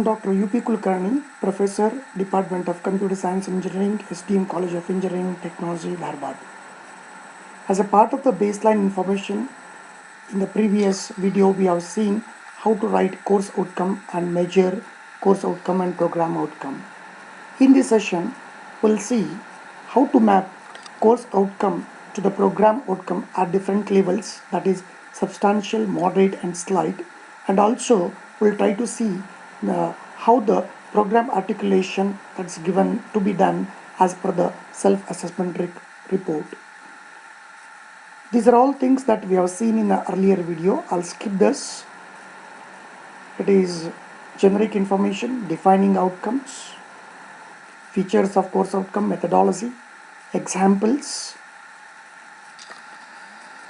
Dr. U.P.Kulkarni, Professor, Department of Computer Science and Engineering, SDM College of Engineering and Technology, Dharwad. As a part of the baseline information, in the previous video we have seen how to write course outcome and measure course outcome and program outcome. In this session, we'll see how to map course outcome to the program outcome at different levels, that is substantial, moderate and slight, and also we'll try to see how the program articulation that's given to be done as per the self-assessment report. These are all things that we have seen in the earlier video. I'll skip this. It is generic information, defining outcomes, features of course outcome, methodology, examples.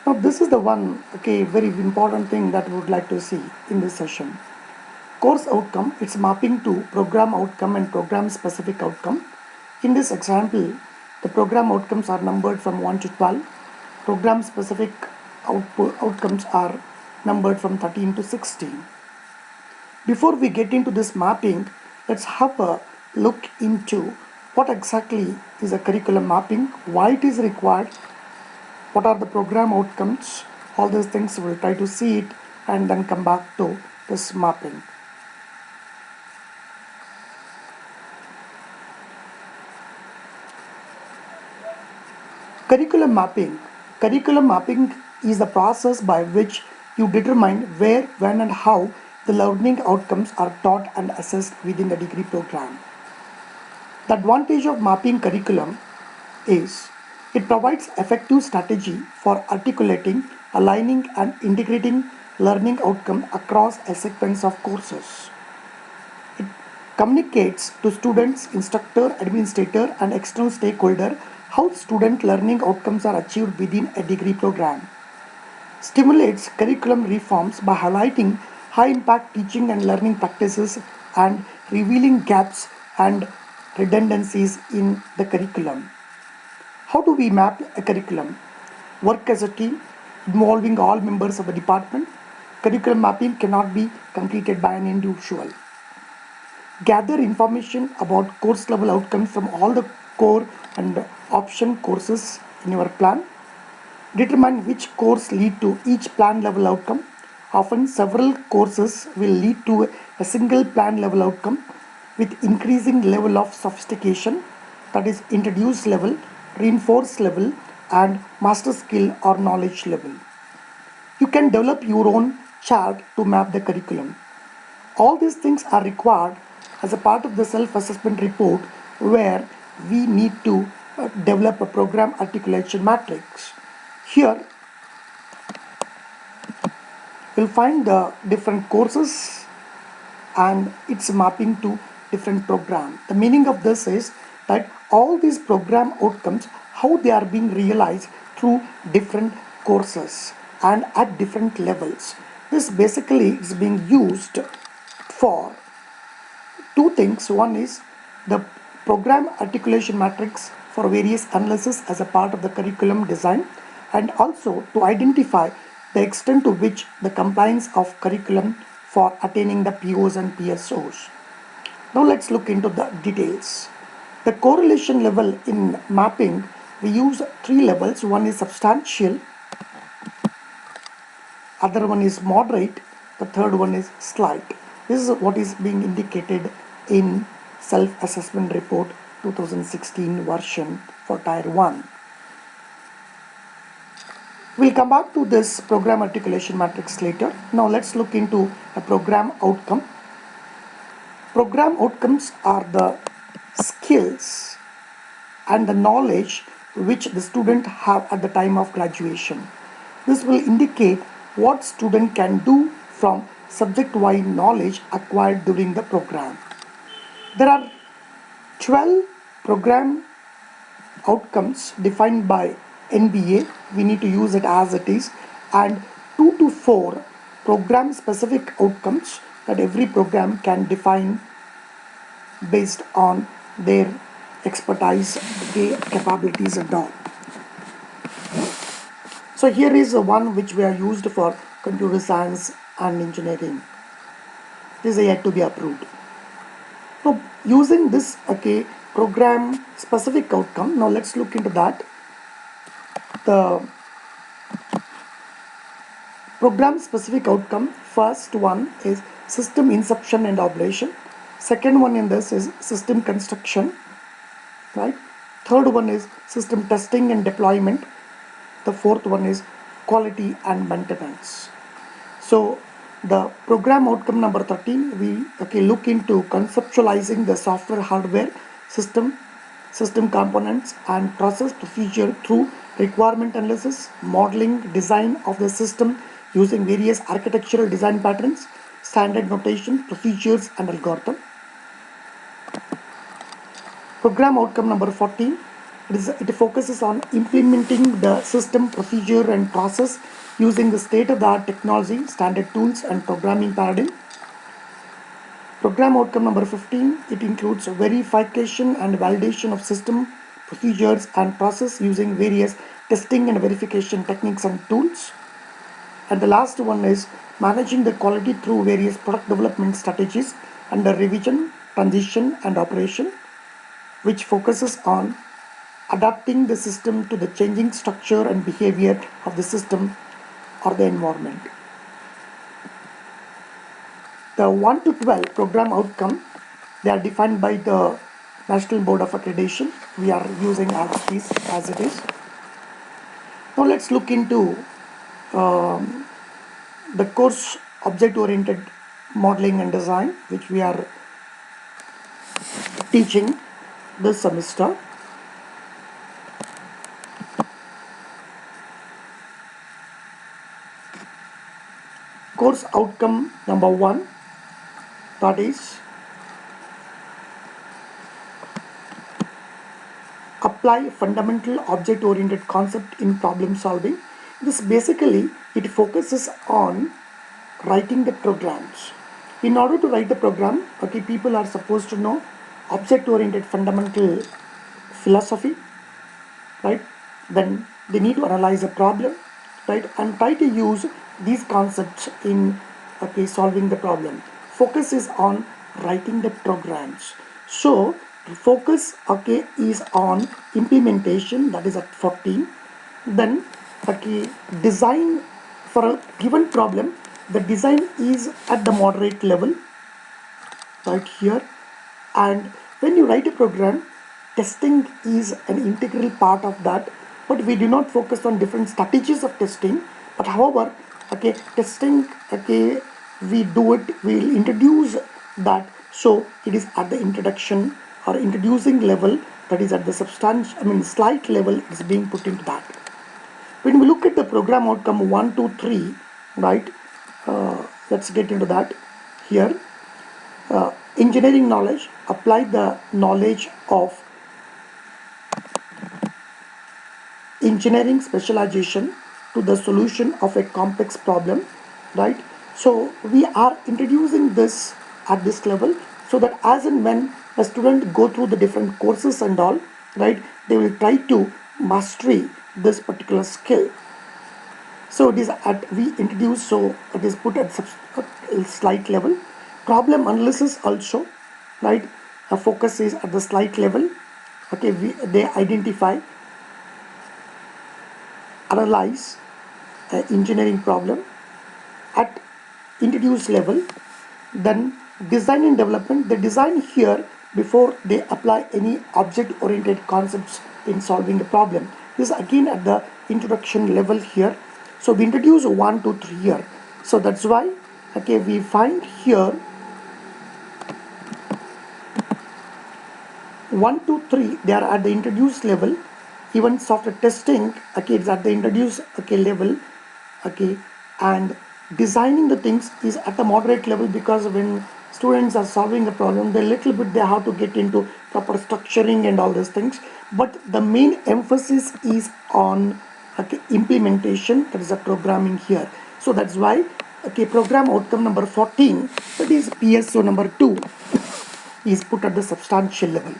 Now this is the one, very important thing that we would like to see in this session. Course outcome, it's mapping to program outcome and program specific outcome. In this example, the program outcomes are numbered from 1 to 12. Program specific outcomes are numbered from 13 to 16. Before we get into this mapping, let's have a look into what exactly is a curriculum mapping, why it is required, what are the program outcomes. All these things we'll try to see it and then come back to this mapping. Curriculum mapping. Curriculum mapping is the process by which you determine where, when and how the learning outcomes are taught and assessed within the degree program. The advantage of mapping curriculum is it provides effective strategy for articulating, aligning and integrating learning outcome across a sequence of courses. It communicates to students, instructor, administrator and external stakeholder how student learning outcomes are achieved within a degree program. Stimulates curriculum reforms by highlighting high impact teaching and learning practices and revealing gaps and redundancies in the curriculum. How do we map a curriculum? Work as a team involving all members of the department. Curriculum mapping cannot be completed by an individual. Gather information about course level outcomes from all the core and option courses in your plan. Determine which course lead to each plan level outcome. Often several courses will lead to a single plan level outcome with increasing level of sophistication, that is introduced level, reinforced level and master skill or knowledge level. You can develop your own chart to map the curriculum. All these things are required as a part of the self-assessment report where we need to develop a program articulation matrix. Here you'll find the different courses and its mapping to different program. The meaning of this is that all these program outcomes, how they are being realized through different courses and at different levels. This basically is being used for two things. One is the program articulation matrix for various analysis as a part of the curriculum design, and also to identify the extent to which the compliance of curriculum for attaining the POs and PSOs. Now let's look into the details. The correlation level in mapping, we use three levels. One is substantial, other one is moderate, the third one is slight. This is what is being indicated in self-assessment report 2016 version for tier 1. We'll come back to this program articulation matrix later. Now let's look into a program outcome. Program outcomes are the skills and the knowledge which the student have at the time of graduation. This will indicate what student can do from subject-wide knowledge acquired during the program. There are 12 program outcomes defined by NBA. We need to use it as it is, and 2 to 4 program specific outcomes that every program can define based on their expertise, their capabilities and all. So here is the one which we are used for computer science and engineering. This is yet to be approved. Now, using this program specific outcome, now let's look into that. The program specific outcome, first one is system inception and operation. Second one in this is system construction, right? Third one is system testing and deployment. The fourth one is quality and maintenance. So the program outcome number 13, we look into conceptualizing the software hardware system components and process procedure through requirement analysis, modeling, design of the system using various architectural design patterns, standard notation, procedures and algorithm. Program outcome number 14, it focuses on implementing the system procedure and process using the state-of-the-art technology, standard tools and programming paradigm. Program outcome number 15, it includes verification and validation of system procedures and process using various testing and verification techniques and tools. And the last one is managing the quality through various product development strategies under revision, transition and operation, which focuses on adapting the system to the changing structure and behavior of the system or the environment. The 1 to 12 program outcome, they are defined by the National Board of Accreditation. We are using as it is. Now let's look into the course object-oriented modeling and design, which we are teaching this semester. Course outcome number 1, that is apply fundamental object-oriented concept in problem solving. This basically, it focuses on writing the programs. In order to write the program, people are supposed to know object-oriented fundamental philosophy, right? Then they need to analyze a problem, right? And try to use these concepts in solving the problem. Focus is on writing the programs. So focus is on implementation, that is at 14. Then design for a given problem, the design is at the moderate level right here. And when you write a program, testing is an integral part of that, but we do not focus on different strategies of testing. But however, testing, we do it, we'll introduce that. So it is at the introduction or introducing level, that is at the slight level is being put into that. When we look at the program outcome 1, 2, 3, right, let's get into that here. Engineering knowledge, apply the knowledge of engineering specialization to the solution of a complex problem, right? So we are introducing this at this level, so that as and when a student go through the different courses and all, right, they will try to mastery this particular skill. So it is at we introduce, so it is put at slight level. Problem analysis also, right? A focus is at the slight level. They identify, analyze engineering problem at introduced level. Then design and development, the design here before they apply any object oriented concepts in solving a problem. This is again at the introduction level here. So we introduce 1, 2, 3 here. So that's why we find here 1, 2, 3, they are at the introduced level. Even software testing, it's at the introduced level, and designing the things is at the moderate level, because when students are solving a problem, they little bit they have to get into proper structuring and all those things. But the main emphasis is on implementation, that is a programming here. So that's why program outcome number 14, that is PSO number 2, is put at the substantial level.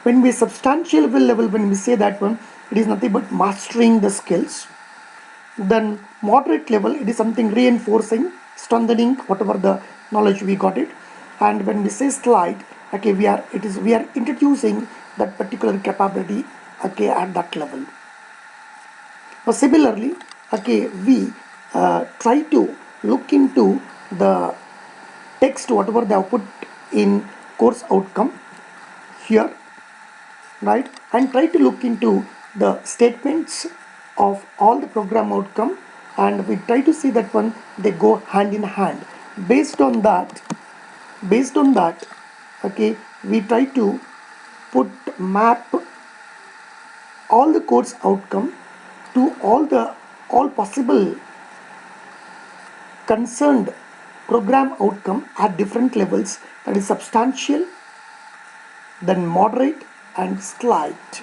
When we substantial level, when we say that one, it is nothing but mastering the skills. Then moderate level, it is something reinforcing, strengthening whatever the knowledge we got it. and when we say slide, okay, we are introducing that particular capability, okay, at that level. Now similarly, okay, we try to look into the text whatever they have put in course outcome here, right, and try to look into the statements of all the program outcome, and we try to see that one they go hand in hand. Based on that, okay, we try to put map all the course outcome to all possible concerned program outcome at different levels, that is substantial, then moderate and slight.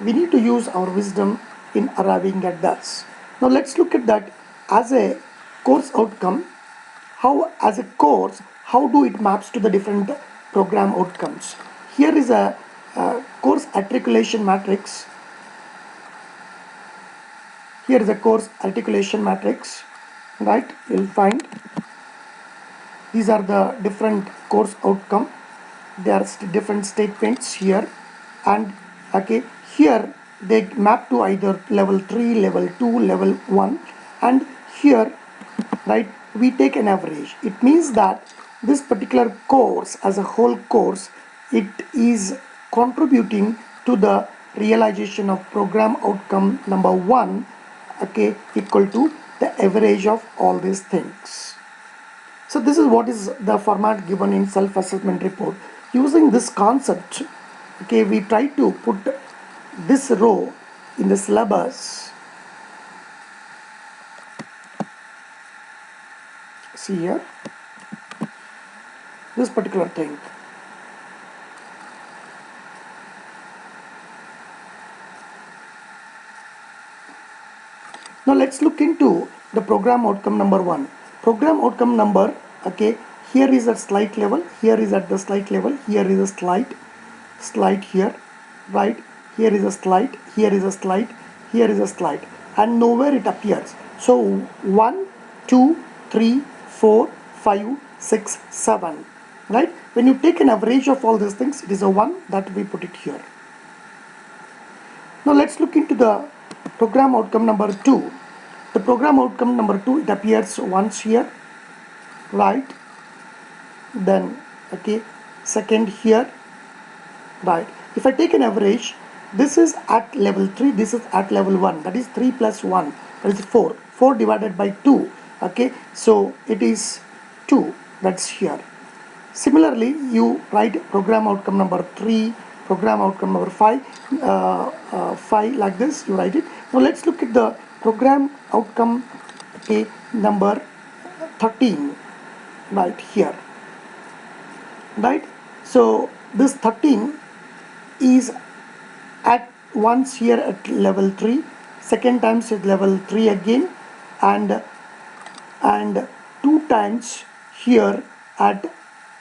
We need to use our wisdom in arriving at this. Now let's look at that as a course outcome. How, as a course, how do it maps to the different program outcomes? Here is a course articulation matrix. Here is a course articulation matrix, right? You'll find these are the different course outcome. There are different statements here, and okay, here they map to either level 3, level 2, level 1, and here, right, we take an average. It means that this particular course as a whole course, it is contributing to the realization of program outcome number 1, okay, equal to the average of all these things. So this is what is the format given in self-assessment report. Using this concept, okay, we try to put this row in the syllabus. See here, this particular thing. Now let's look into the program outcome number 1. Program outcome number, okay, here is at slight level, here is at the slight level, here is a slight here, right, here is a slight, here is a slight, here is a slight, and nowhere it appears. So 1, 2, 3, 4, 5, 6, 7, right? When you take an average of all these things, it is a 1 that we put it here. Now let's look into the program outcome number 2. The program outcome number 2, it appears once here, right? Then, okay, second here, right? If I take an average, this is at level 3, this is at level 1, that is 3 plus 1, that is 4. 4 divided by 2, okay, so it is 2, that's here. Similarly, you write program outcome number 3, program outcome number 5, 5 like this, you write it. Now let's look at the program outcome, okay, number 13, right here, right? So this 13 is at once here at level 3, second times at level 3 again, and 2 times here at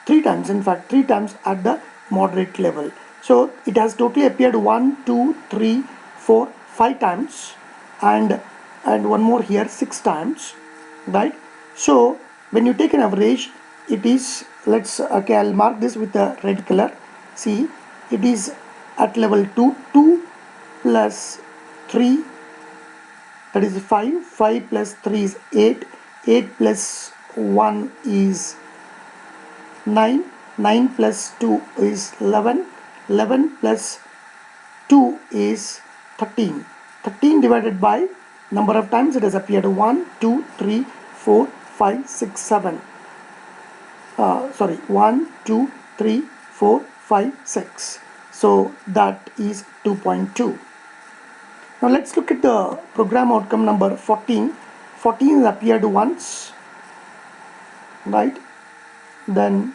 3 times, in fact 3 times at the moderate level. So it has totally appeared 1, 2, 3, 4, 5 times, and one more here 6 times, right? So when you take an average, it is, let's, okay, I'll mark this with a red color. See, it is at level 2, 2 plus 3, that is 5, 5 plus 3 is 8, 8 plus 1 is 9, 9 plus 2 is 11, 11 plus 2 is 13. 13 divided by number of times it has appeared 1, 2, 3, 4, 5, 6, 7. Sorry, 1, 2, 3, 4, 5, 6. So that is 2.2. Now let's look at the program outcome number 14. 14 has appeared once, right? Then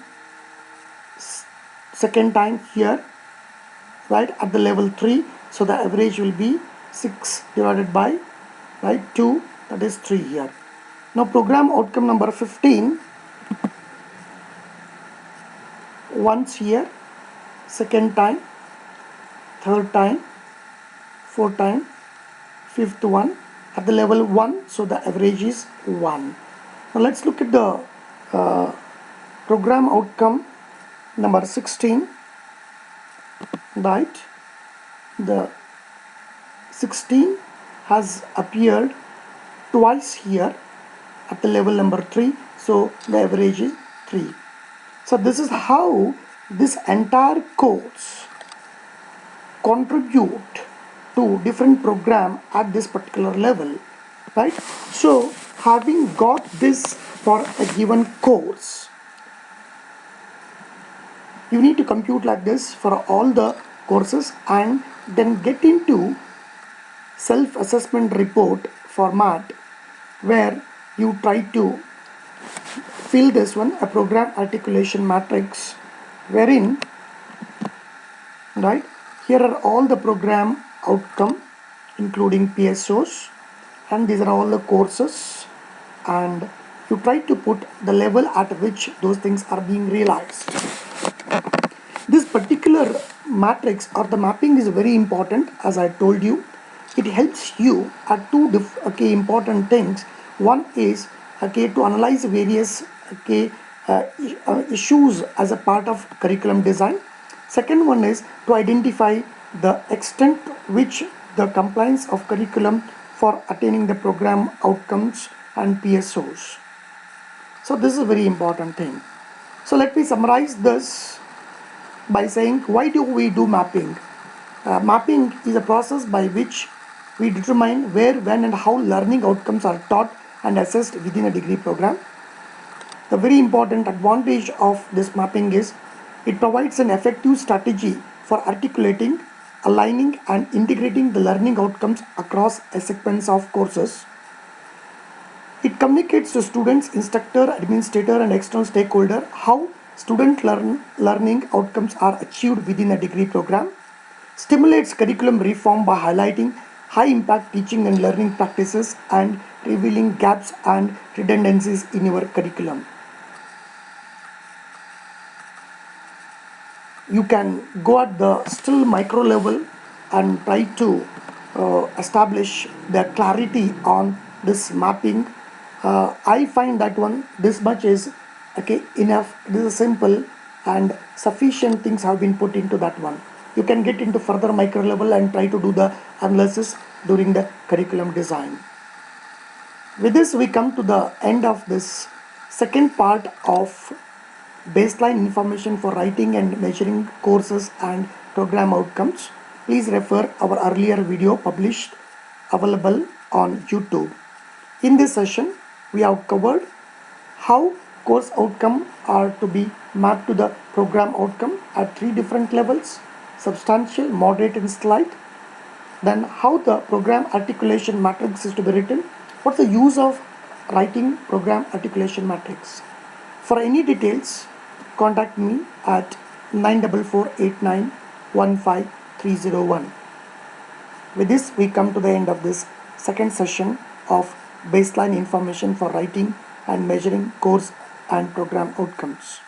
second time here, right, at the level 3. So the average will be 6 divided by, right, 2, that is 3 here. Now program outcome number 15, once here, second time, third time, fourth time, fifth one at the level 1, so the average is 1. Now let's look at the program outcome number 16, right? The 16 has appeared twice here at the level number 3, so the average is 3. So this is how this entire course contribute to different program at this particular level, right? So having got this for a given course, you need to compute like this for all the courses and then get into self-assessment report format where you try to fill this one, a program articulation matrix, wherein, right, here are all the program outcome including PSOs, and these are all the courses, and you try to put the level at which those things are being realized. This particular matrix or the mapping is very important. As I told you, it helps you at two important things. One is to analyze various issues as a part of curriculum design. Second one is to identify the extent which the compliance of curriculum for attaining the program outcomes and PSOs. So this is a very important thing. So let me summarize this by saying, why do we do mapping? Mapping is a process by which we determine where, when and how learning outcomes are taught and assessed within a degree program. The very important advantage of this mapping is it provides an effective strategy for articulating, aligning and integrating the learning outcomes across a sequence of courses. It communicates to students, instructor, administrator and external stakeholder how student learning outcomes are achieved within a degree program, stimulates curriculum reform by highlighting high impact teaching and learning practices and revealing gaps and redundancies in your curriculum. You can go at the still micro level and try to establish the clarity on this mapping. I find that one this much is okay enough. This is simple and sufficient things have been put into that one. You can get into further micro level and try to do the analysis during the curriculum design. With this we come to the end of this second part of baseline information for writing and measuring courses and program outcomes. Please refer our earlier video published available on YouTube. In this session, we have covered how course outcome are to be mapped to the program outcome at 3 different levels: substantial, moderate and slight. Then how the program articulation matrix is to be written. What's the use of writing program articulation matrix? For any details, contact me at 94489 With this, we come to the end of this second session of baseline information for writing and measuring course and program outcomes.